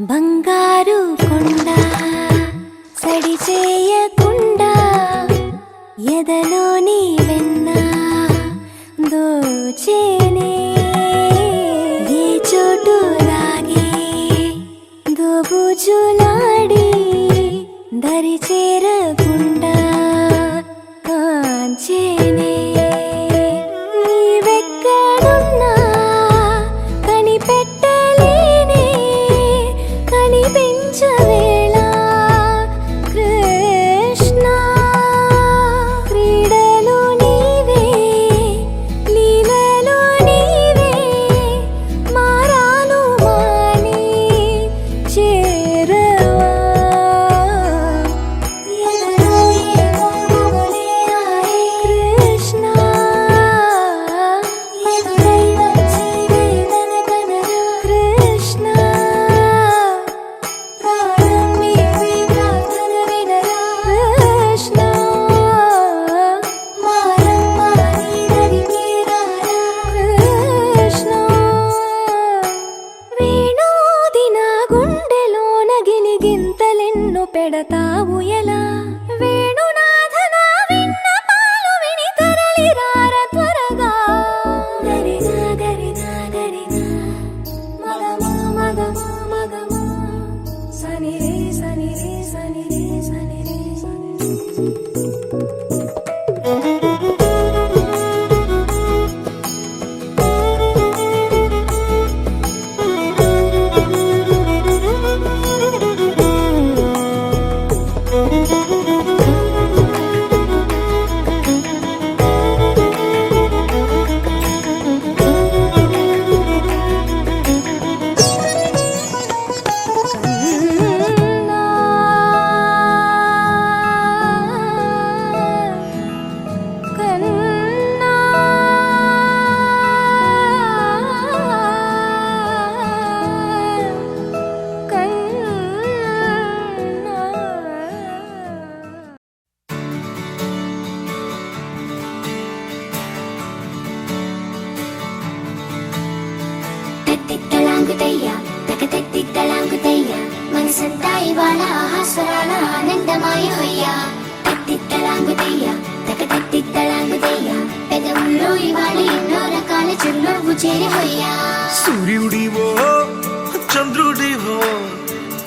బంగారు కొండ సడి చేయకుండా ఎదలోని వెన్న దోచేనే ఏ చోటు లాగే దోబుజులాడి దరి చేరకుండా కాంచేనే నీవెక్కడున్నా కనిపెట్టలేనే కనిపించవేళ కృష్ణ క్రీడలు నీవే లీలలు నీవే మారాను మాని చేరవా ఎదలో ఏమో మొదలే ఆయే కృష్ణ ఎదురై వచ్చి వేదన కనరా కృష్ణ ప్రాణం నీవే ప్రార్థన వినరా కృష్ణ మారమ్మా నీ దరికి రారా కృష్ణ వేణోది నా గుండెలోన గిలిగింతలెన్నో పెడతావు ఎలా వేణునాథ నా విన్నపాలు విని తరలి రార త్వరగా గరినా గరినా గరినా మగమా మగమా మగమా సని రే సని రే సని రే సని రే సని తిట్టలాంగుతయ్యా తిట్టలాంగుతయ్యా మనసంతా ఇవాళ ఆహాస్వరాల ఆనందమాయ హొయ్యా తిట్టలాంగుతయ్యా తిట్టలాంగుతయ్యా పెదవుల్లో ఇవాళ ఎన్నో రకాల చిరునవ్వు చేరి హొయ్యా సూర్యుడివో చంద్రుడివో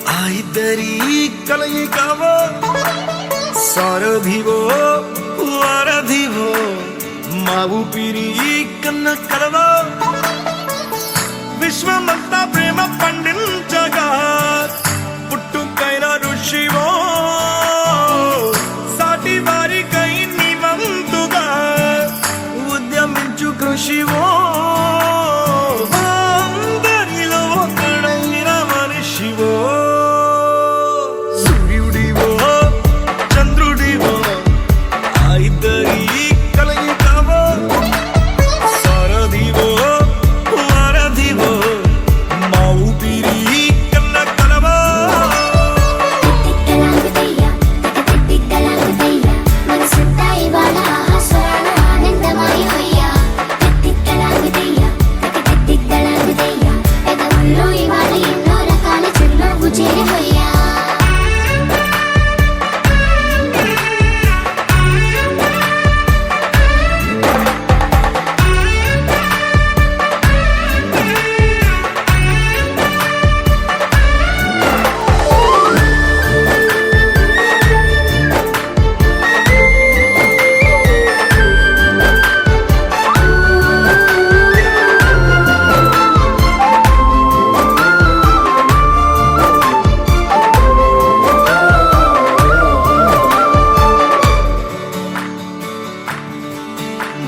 ఆ ఇద్దరి కలయికవో సారథివో వారధివో మా ఊపిరి కన్న కలవో విశ్వమంతా ప్రేమ పండించగా పుట్టుకైన ఋషివో సాటి వారికై నివంతుగా ఉద్యమించు కృషివో అందరిలో ఒకడైన మనిషివో సూర్యుడివో చంద్రుడివో ఆ ఇద్దరి కలయికవో సారథివో వారధివో మా ఊపిరి కన్న కలవో తిట్టలాంగుతయ్యా తిట్టలాంగుతయ్యా మనసంతా ఇవాళ ఆహాస్వరాల ఆనందమాయ హొయ్యా తిట్టలాంగుతయ్యా తిట్టలాంగుతయ్యా పెదవుల్లో ఇవాళ ఎన్నో రకాల చిరునవ్వు చేరి హొయ్యా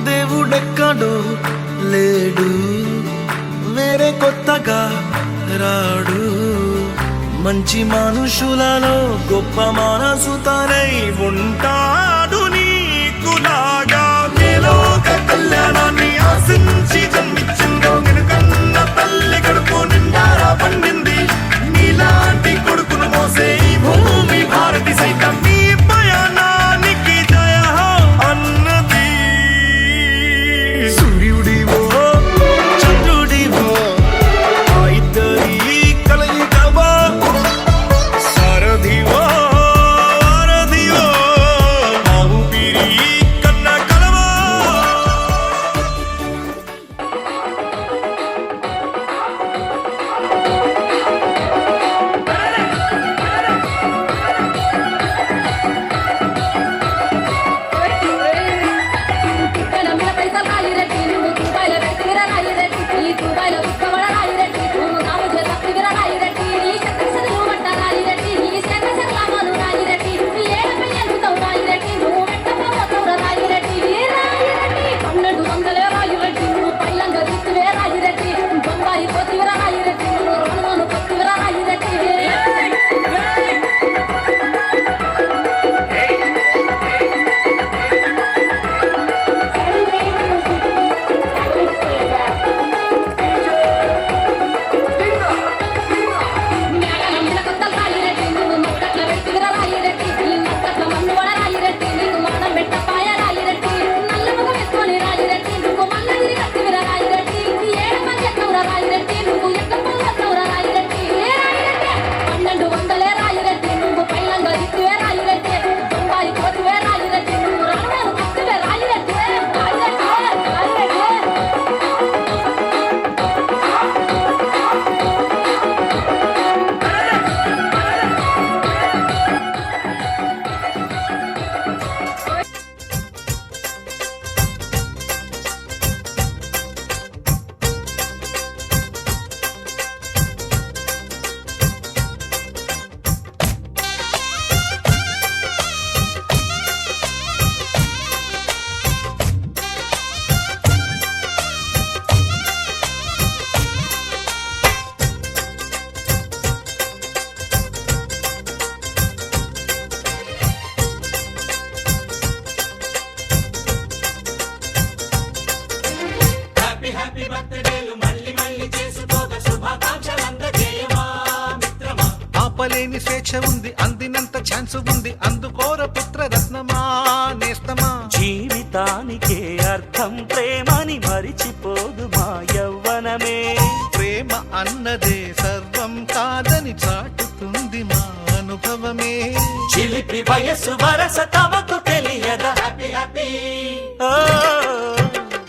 దేవుడెక్కడో లేడు వేరే కొత్తగా రాడు మంచి మనుషులలో గొప్ప మనసు తనై ఉంటాడు నీకులాగా లోక కళ్యాణాన్ని ఆశించి జన్మించిందో నిన్నుకన్న తల్లి కడుపు నిండారా పండింది నీలాంటి కొడుకును మోసే ఈ భూమి భారతి సైతం నీ పయనానికి జయ అన్నది సూర్యుడివో చంద్రుడివో ఆ ఇద్దరి కలయికవో ఆపలేని స్వేచ్ఛ ఉంది, అందినంత ఛాన్స్ ఉంది, అందుకోర పుత్ర రత్నమా నేస్తమా. జీవితానికే అర్థం ప్రేమని మరిచిపోదు మా యవ్వనమే. ప్రేమ అన్నదే సర్వం కాదని చాటుతుంది మా అనుభవమే. చిలిపి వయసు వరస తమకు తెలియదా. హ్యాపీ హ్యాపీ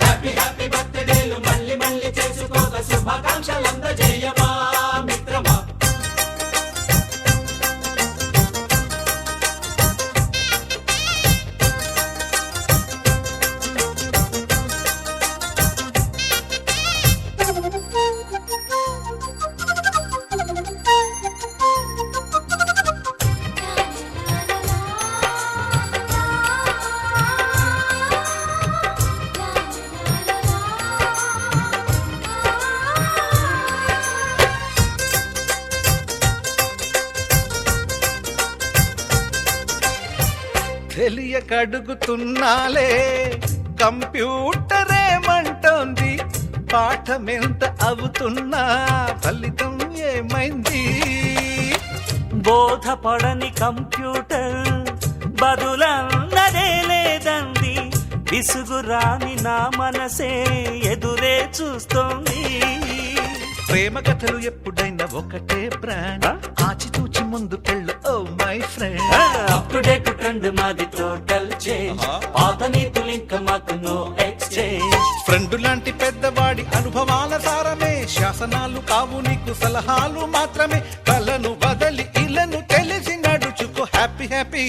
హ్యాపీ హ్యాపీ బర్త్డేలు మళ్ళీ మళ్ళీ చేసుకోక శుభాకాంక్షలందజేయమా మిత్రమా. తెలియక అడుగుతున్నాలే కంప్యూటరేమంటోంది, పాఠమెంత అవుతున్నా ఫలితం ఏమైంది. బోధపడని కంప్యూటర్ బదులన్నదే లేదంది. విసుగురాని నా మనసే ఎదురే చూస్తోంది. ప్రేమ కథలు ఎప్పుడైనా ఒకటే బ్రాండ్, ఆచితూచి ముందుకెళ్ళు oh my friend. Up to date trend మాది టోటల్ చేంజ్, పాత నీతులు ఇంకా మాకు నో ఎక్స్చేంజ్. ఫ్రెండ్ లాంటి పెద్దవాడి అనుభవాల సారమే, శాసనాలు కావు నీకు సలహాలు మాత్రమే. కలను బదలి ఇలను తెలిసి నడుచుకో హ్యాపీ హ్యాపీ.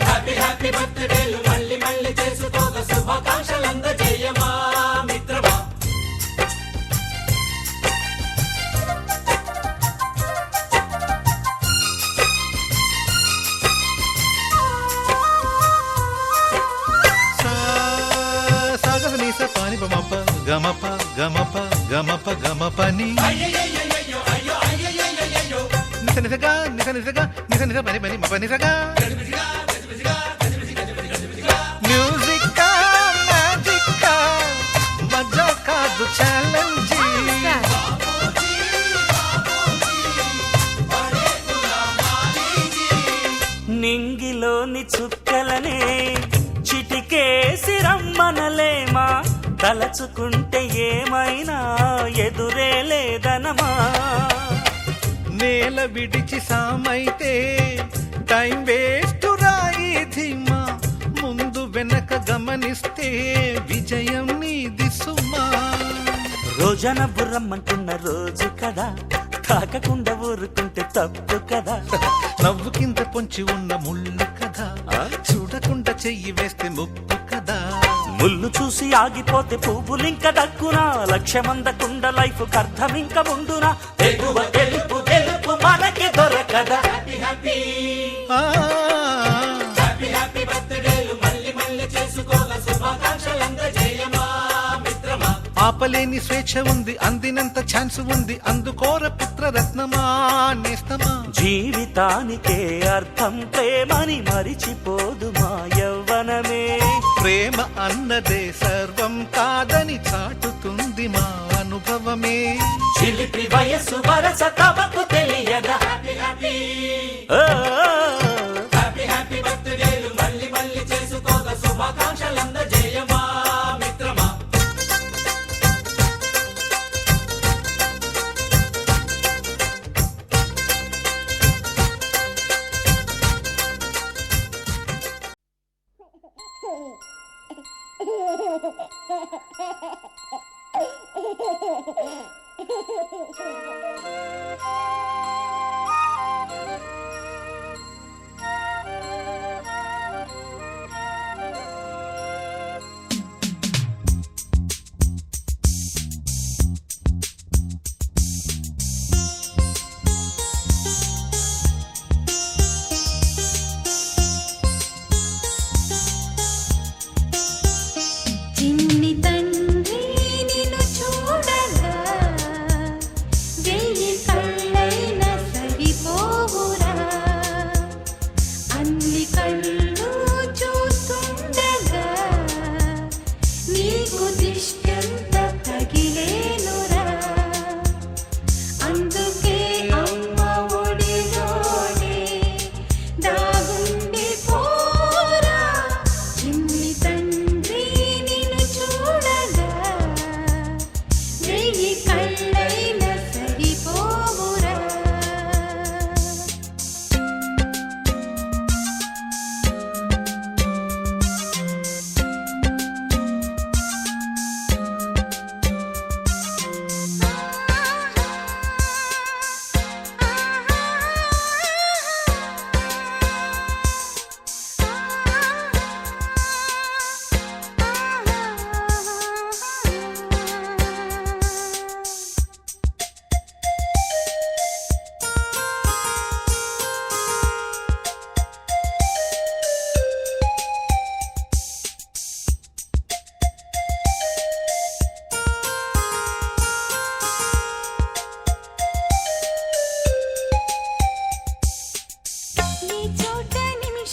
హ్యాపీ హ్యాపీ బర్త్డేలు మళ్ళీ మళ్ళీ చేసుకోక శుభాకాంక్షలందజేయమా మిత్రమా. సాగసనీస పాని బమప గమప గమప గమప గమపని నిస నిసగా నిస నిసగా నిస నిస పని పని మప నిసగా. మ్యూజిక్ మ్యాజిక్ మజా కాదు ఛాలెంజ్. నింగిలోని చుక్కలనే చిటికేసి రమ్మనలేమా. తలచుకుంటే ఏమైనా ఎదురే లేదనమా. నేల విడిచి సామైతే టైం వేస్ట్ రాయి ధీమా. ముందు వెనక గమనిస్తే విజయం నీది సుమా. రోజన బుర్రమ్మంటున్న రోజు కదా, తాకకుండా ఊరుకుంటే తప్పు కదా. నవ్వు కింద పొంచి ఉన్న ముళ్ళు కదా, చూడకుండా చెయ్యి వేస్తే ముప్పు కదా. ముళ్ళు చూసి ఆగిపోతే పువ్వులింక దక్కునా. లక్ష్యమందకుండా లైఫ్ అర్థం ఇంక ఉండునా. ఎగువ గెలుపు గెలుపు మనకి దొరకదా. హ్యాపీ హ్యాపీ ఆ, హ్యాపీ హ్యాపీ బర్త్డేలు మళ్ళీ మళ్ళీ చేసుకోక శుభాకాంక్షలందజేయమా మిత్రమా. ఆపలేని స్వేచ్ఛ ఉంది, అందినంత ఛాన్స్ ఉంది, అందుకోర పుత్ర రత్నమా నేస్తమా. జీవితానికే అర్థం ప్రేమని మరిచిపోదు మా యవ్వనమే. ప్రేమ అన్నదే సర్వం కాదని చాటుతుంది మా అనుభవమే. చిలిపి వయసు వరస తమకు తెలియదా. హ్యాపీ హ్యాపీ హ్యాపీ హ్యాపీ బర్త్డేలు మళ్ళీ మళ్ళీ చేసుకోక శుభాకాంక్షలందజేయమా మిత్రమా. చిన్ని తండ్రి నిన్ను చూడగా వెయ్యి కళ్ళైన సరిపోవురా.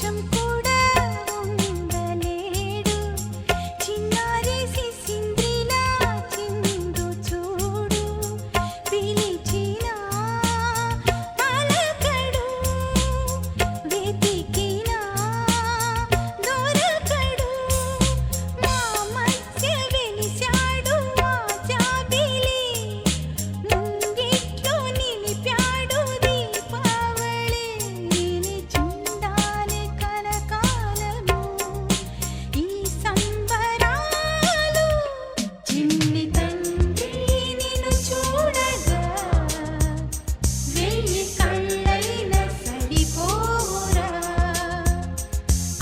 నిమిషం కూడా ఉండలేడు చిన్నారి సిసింద్రిలా చిందు చూడు పిలిచినా పలకడు వెతికినా దొరకడు మా మధ్య వెలిశాడు మా జాబిలి ముంగిట్లో నిలిపాడు దీపావళి నిలిచుండాలి కలకాలము ఈ సంబరాలు చిన్ని తండ్రి నిన్ను చూడగా వెయ్యి కళ్ళైన సరిపోరా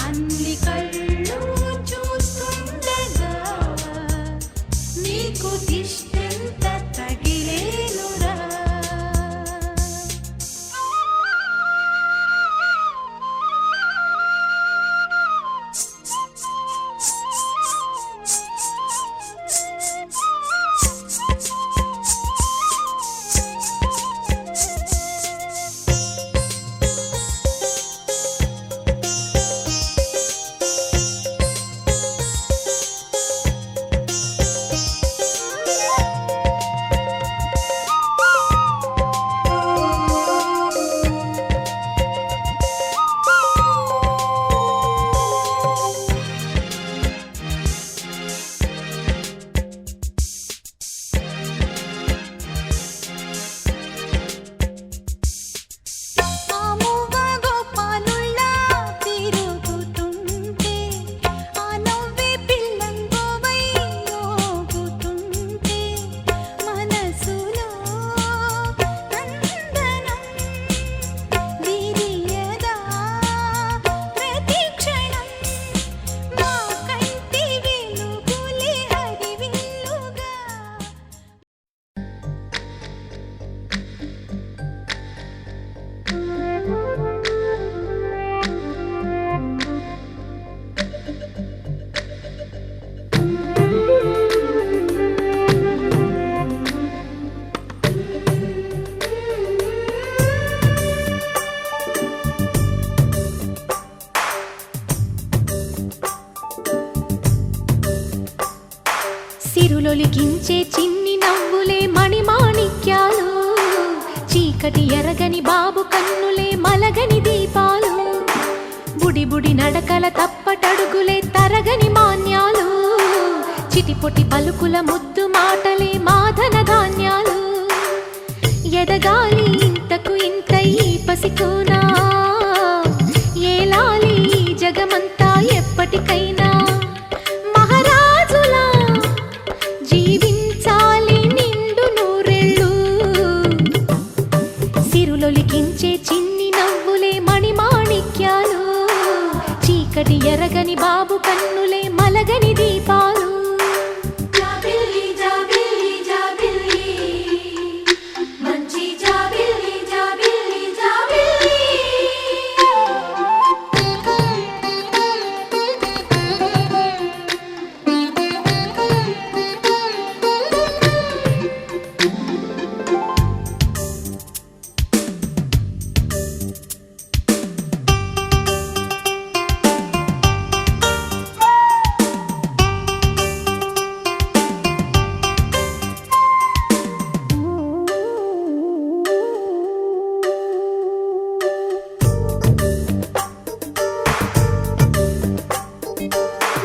అన్ని కళ్ళు చూస్తుండగా నీకు దిష్టంత తగిలేనురా ఆముగా గోపాలుల్లా తిరుగుతుంటే ఆ నవ్వే పిల్లంగోవై యోగుతుంటే మనసులో నందనం విరియదా ప్రతి క్షణం మా కంటి వెలుగులే హరివిల్లుగా సిరులొలికించే చిన్ని నవ్వులే మణిమాణిక్యాలు చీకటి ఎరగని బాబు కన్నులే మలగని దీపాలు బుడి బుడి నడకల తప్పటడుగులే తరగని మాన్యాలు చిటిపొటి పలుకుల ముద్దు మాటలే మాధన ధాన్యాలు ఎదగాలి ఇంతకు ఇంత ఈ పసికోనా ఏలాలి ఈ జగమంతా ఎప్పటికైనా మహారాజులా జీవించాలి నిండు నూరెళ్ళు సిరులొలికించే చిన్ని నవ్వులే మణిమాణిక్యాలు చీకటి ఎరగని బాబు కన్నులే మలగని దీపాలు జాబిల్లి జాబిల్లి జాబిల్లి మంచి జాబిల్లి జాబిల్లి జాబిల్లి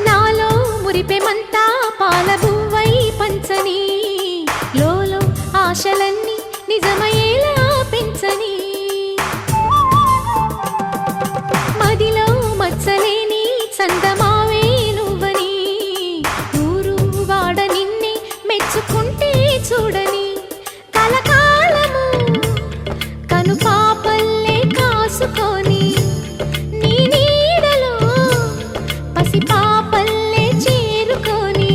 నాలో మురిపెమంతా పాలబువ్వై పంచని లోలో ఆశలన్నీ నిజమయ్యేలా పెంచని మదిలో మచ్చలేని చందమావే నువ్వని ఊరు వాడ నిన్నే మెచ్చుకుంటే చూడని కలకాలము కను పాపల్లే కాసుకొని నీ నీడలో పసిపాపల్లే చేరుకొని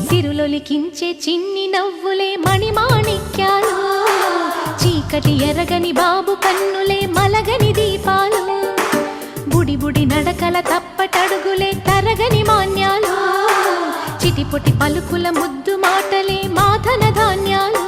సిరులొలికించే చిన్ని నవ్వులే మణిమాణిక్యాలు చీకటి ఎరగని బాబు కన్నులే మలగని దీపాలు బుడి బుడి నడకల తప్పటడుగులే తరగని మాన్యాలు చిటిపొటి పలుకుల ముద్దు మాటలే మాధన ధాన్యాలు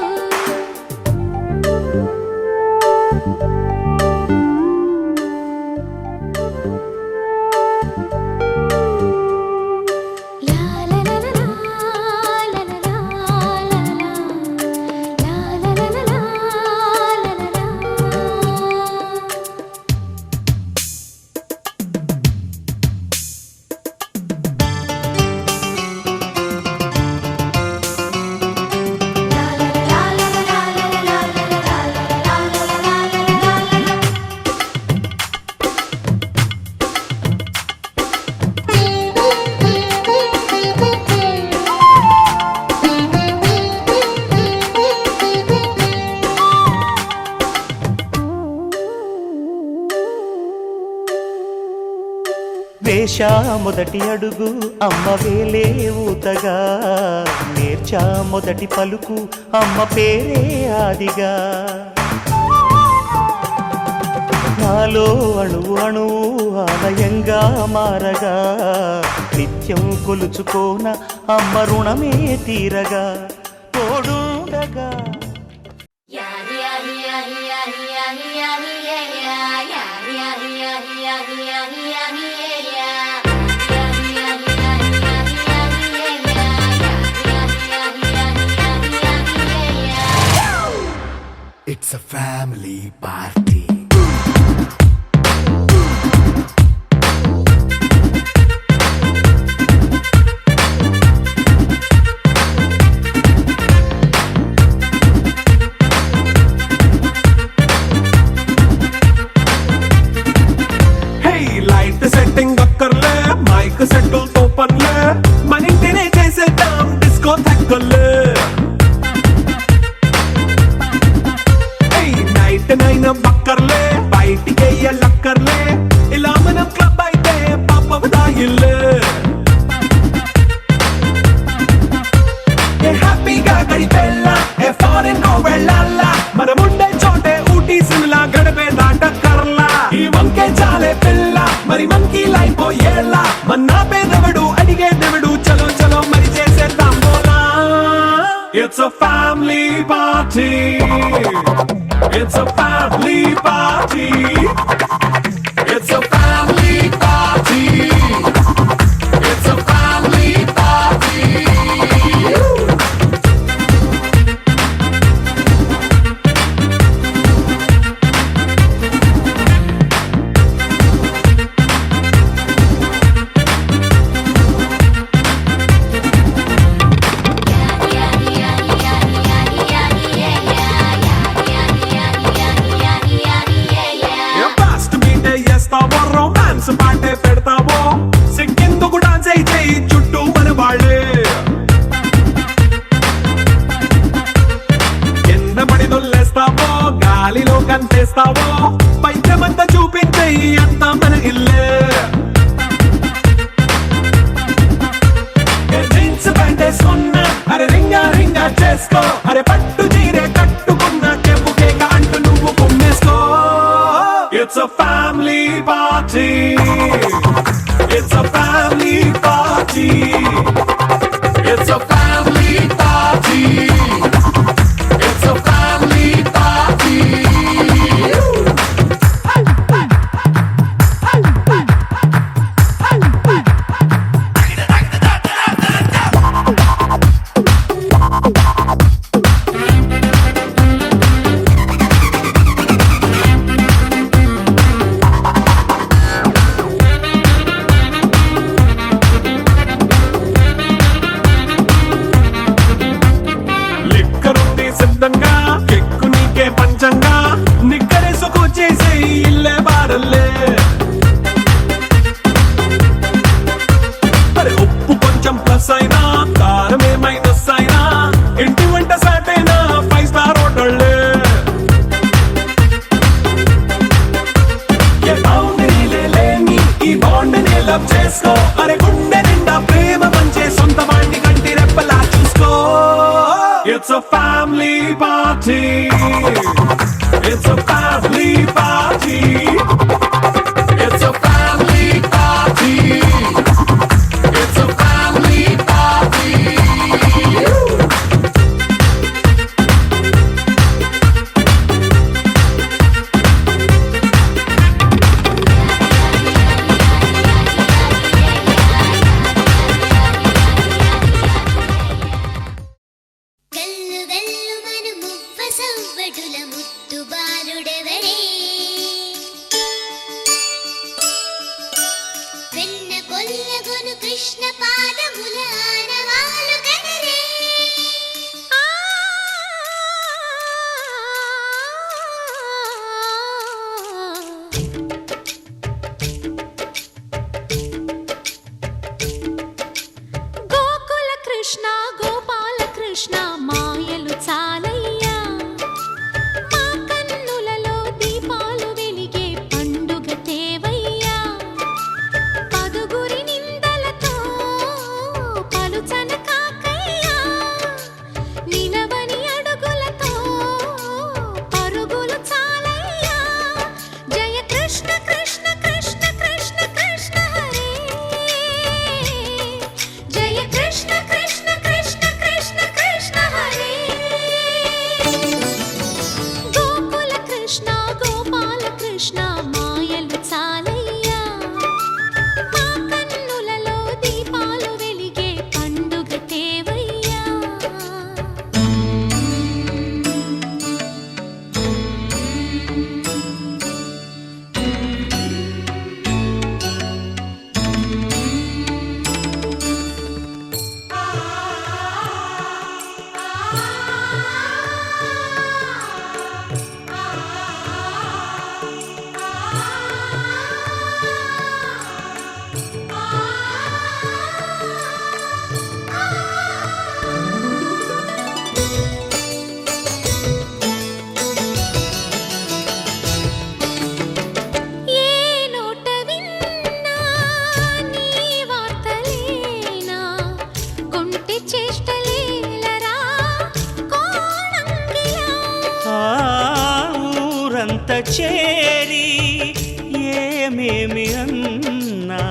వేషా మొదటి అడుగు అమ్మ వేలే ఊతగా, నేర్చా మొదటి పలుకు అమ్మ పేరే ఆదిగా. నాలో అణువు అణువు ఆలయంగా మారగా, నిత్యం కొలుచుకోన అమ్మ రుణమే తీరగా, తోడుండగా. It's a family party. Setting అక్కర్లే, మైక్ సెట్టులతో పర్లే, మన ఇంటినే చేసేద్దాం డిస్కో తక్కర్లే. నైట్ నైన్ బక్కర్లే, బయటికి లక్కర్లే, ఇలా మనం క్లబ్ అయితే పాపం దాయిల్లే. హ్యాపీగా గడిపెళ్ళా, ఏ ఫారెన్ నో వెళ్ళాలా, మనముండే చోటే ఊటీ సిమ్లా గడిపే దాటక్కర్లా. ఈ వంకే చాలే పిల్ల, మరి మంకీ లైఫ్ ఏళ్ళ, మన్నా పేదవడు అడిగే దేవుడు, చలో చలో మరి చేసేద్దాం బోలా. It's a family party. It's a family party. It's a family party. It's a family party. Romance పాటే పెడతావో, సిగ్గెందుకు డాన్స్ అయితే చుట్టూ మన వాళ్ళే. కింద పడి దొల్లేస్తావో, గాలిలో కంతేస్తావో, పైద్యమంతా చూపించే అంతా మన ఇల్లే. జీన్స్ ప్యాంటేసుకున్నా, అరే రింగా రింగా చేసుకో, అరే పట్టు చీరే కట్టుకున్న చెవు కేక అంటూ నువ్వు కుమ్మేసుకో. It's a family party. It's a family party. It's a family party. It's a family party. కెక్కు నీకే పంచంగా, నిక్కరేసుకు చేసే ఇల్లే బారల్లే. అరే ఉప్పు కొంచెం ప్లస్ అయినా, కారమే మైనస్ అయినా, ఇంటి వంట సాటైనా 5 స్టార్ హోటళ్ళే. ఏ బౌండరీలే లేని ఈ బాండ్ ని లవ్ చేసుకో, అరే గుండె నిండా ప్రేమ పంచే సొంత వాణ్ణి కంటి రెప్పలా చూసుకో. It's a family party. It's a family party. It's a family party. It's a family party. గల్లు గల్లు మను మువ్వ సవ్వడు, చేరి ఏమేమి అన్నా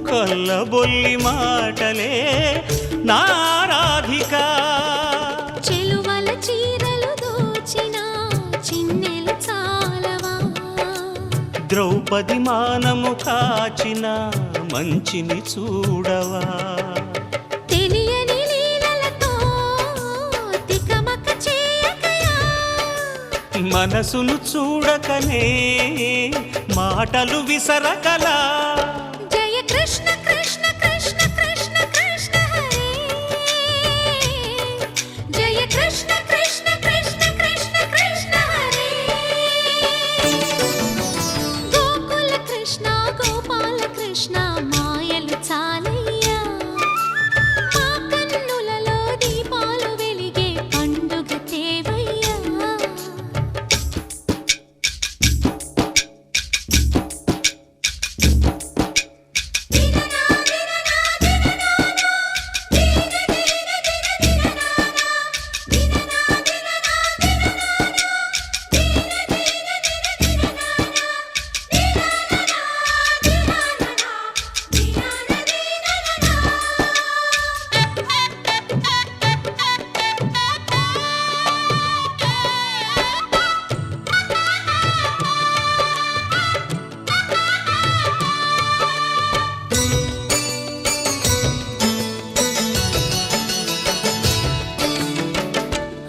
కొల్లబొల్లి మాటలే నారాధిక. చెలువల చీరలు దోచిన చిన్నెలు చాలవా, ద్రౌపది మానము కాచిన మంచిని చూడవా, తెలియని లీలలతో తికమక చేయకయా, మనసును చూడకనే మాటలు విసరకలా. జయ కృష్ణ కృష్ణ కృష్ణ కృష్ణ కృష్ణ హరే, జయ కృష్ణ కృష్ణ కృష్ణ కృష్ణ కృష్ణ హరే. గోకుల కృష్ణ గోపాల కృష్ణ మాయలు చాలయ్యా, మా కన్నులలో దీపాలు వెలిగే పండుగ తేవయ్యా.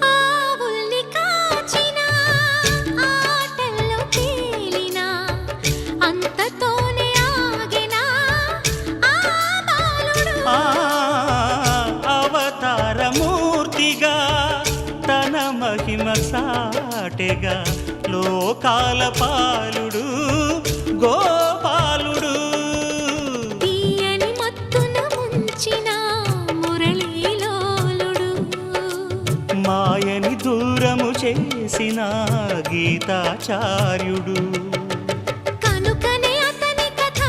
ఆవుల్ని కాచిన ఆటల్లో తేలిన అంతతోనే ఆగిన ఆ బాలుడు. అవతారమూర్తిగా తన మహిమ సాటెగా లోకాల పాలుడు గోపాలుడు. తీయని మత్తున ముంచిన మురళీలోలుడు, మాయని దూరము చేసిన గీతాచార్యుడు. కనుకనే అతని కథ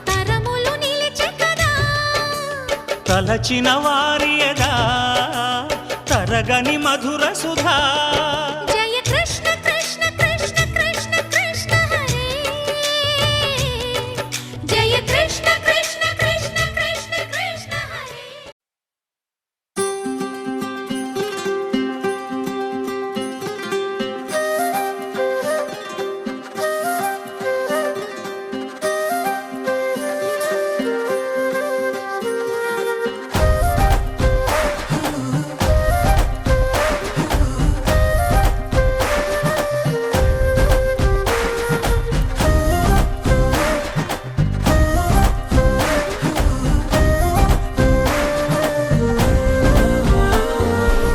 తరములు నిలిచె కదా, తలచిన వారియగా తరగని మధుర సుధా. జయ కృష్ణ కృష్ణ కృష్ణ కృష్ణ కృష్ణ హరే, జయ కృష్ణ కృష్ణ కృష్ణ కృష్ణ కృష్ణ హరే.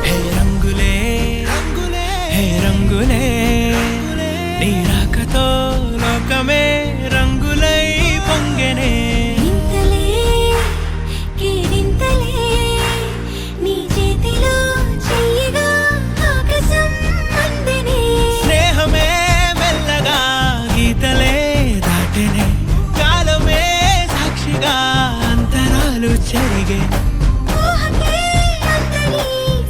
హే రంగులే హే రంగులే నీ రాకతో లోకమే రంగులై పొంగెనే. ఇంతలే కేరింతలే నీ చేతిలో చెయ్యగా ఆకాశం అందెనే. స్నేహమే మెల్లగా గీతలే దాటెనే, కాలమే సాక్షిగా అంతరాలు చెరిగే. ఊహకే అందని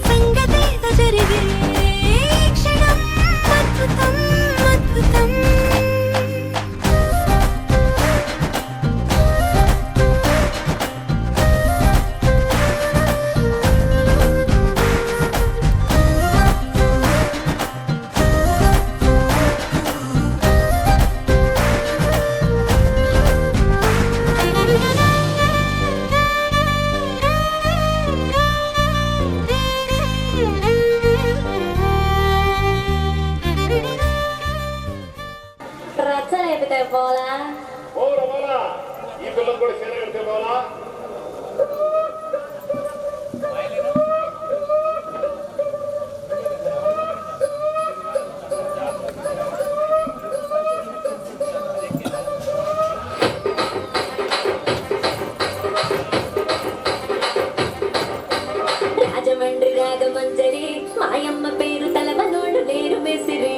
సంగతేదో జరిగే, ఈ క్షణం అద్భుతం అద్భుతం. రచ్చలేపితే పోలా ఈ పిల్లలు కూడా చీర కడితే పోవాలా? రాజమండ్రి రాగమంజరి మాయమ్మ పేరు తలవనోడు లేరు మెసిరి,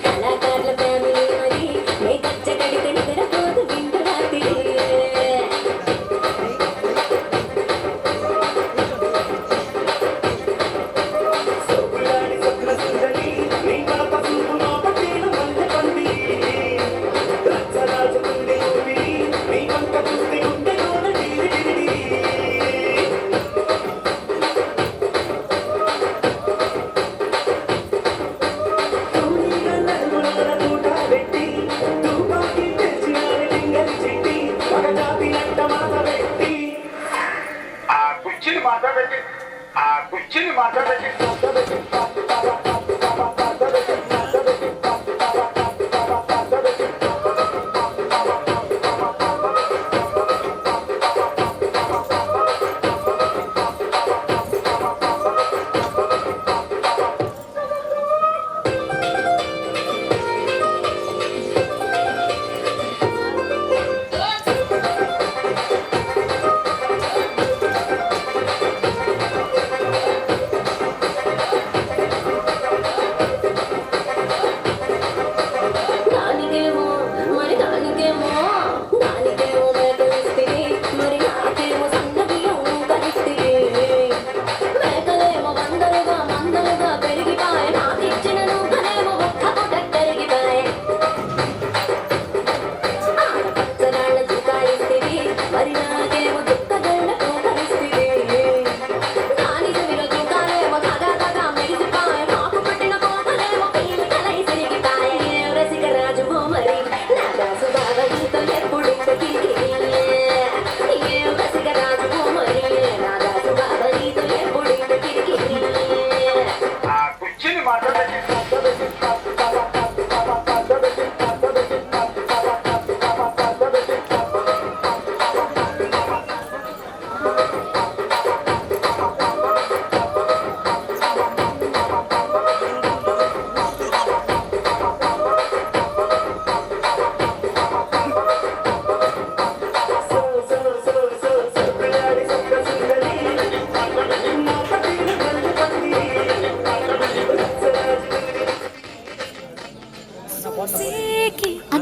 కళాకారుల ఫ్యామిలీ మరి నే కచ్చ కడితే నిద్రపోదు నిండు రాత్రి. సోపులాడి శుక్ర సుందరి నీ పాప చూపు లోప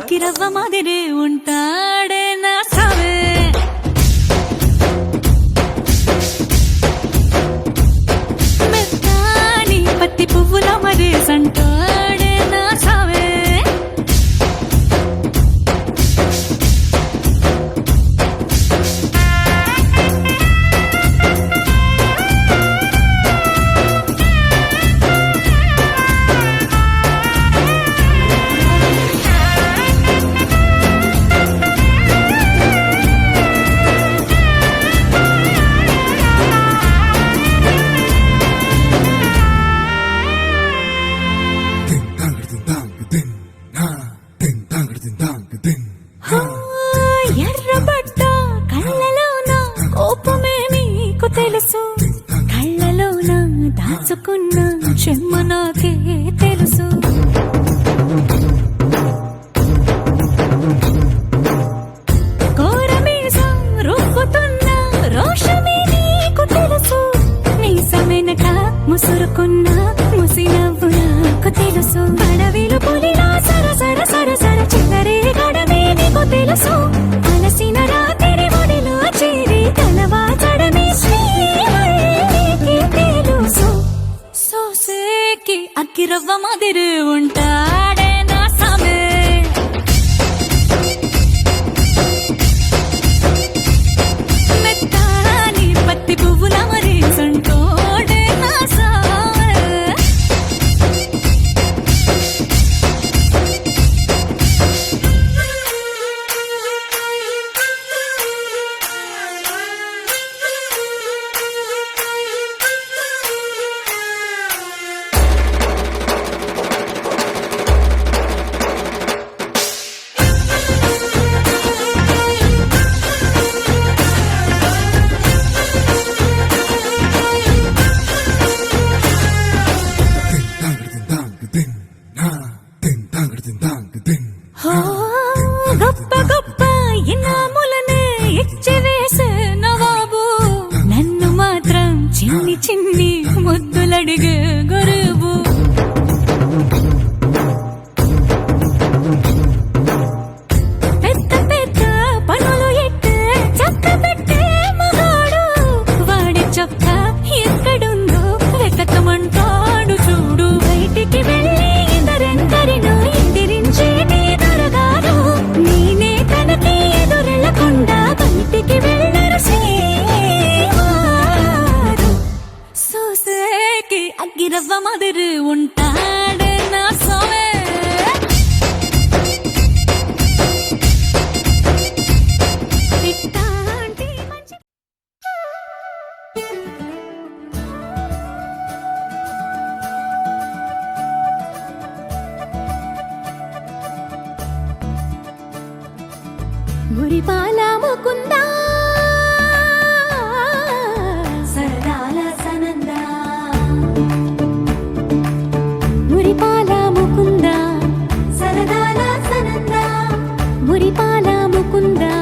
అక్కిరవ్వ మాదిరి ఉంటాడే నా సావే మెత్తాని పత్తి పువ్వుల మరి సంటాడే నా సావే ఎర్రబడ్డ కళ్ళలోన కోపమే నీకు తెలుసు కళ్ళలోన దాచుకున్న చెమ్మ నాకే తెలుసు కోరమీసం రుబ్బుతున్న రోషమే నీకు తెలుసు మీసమెనక ముసురుకున్న ముసినవ్వు నాకు తెలుసు అడవిలు పులిలా సరసర సరసర చిల్లరే గడమే నీకు తెలుసు అలసిన రాత్రి ఒడిలో చేరి కలవాచడమే శ్రీకి తెలుసు సోసేకి అక్కిరవ్వ మాదిరి ఉంటాడే నా సామే మెత్తాని పత్తి పువ్వుల మరి సంటోడే నా సామే గొప్ప గొప్ప ఇనాములనే ఇచ్చివేసే నవాబు నన్ను మాత్రం చిన్ని చిన్ని ముద్దులడిగే గురువు పెద్ద పెద్ద పనులు ఎట్టే చక్క పెట్టే మగాడు వాడి చొక్క ఎక్కడుందో వెతకమంటాడు చూడు బయటికి వెళ్ళి ఇద్దరెందరినో ఎదిరించేటి దొరగారు నేనే తనకి ఎదురెళ్ళకుండా బయటికి వెళ్ళరు శ్రీవారు సోసేకి అగ్గిరవ్వ మాదిరి ఉంటాడే నా సోమే ఇట్టాంటి మంచి మురిపాల ముకుందా సరదాల సనందా మురిపాల ముకుందా సరదాల సనందా మురిపాల ముకుందా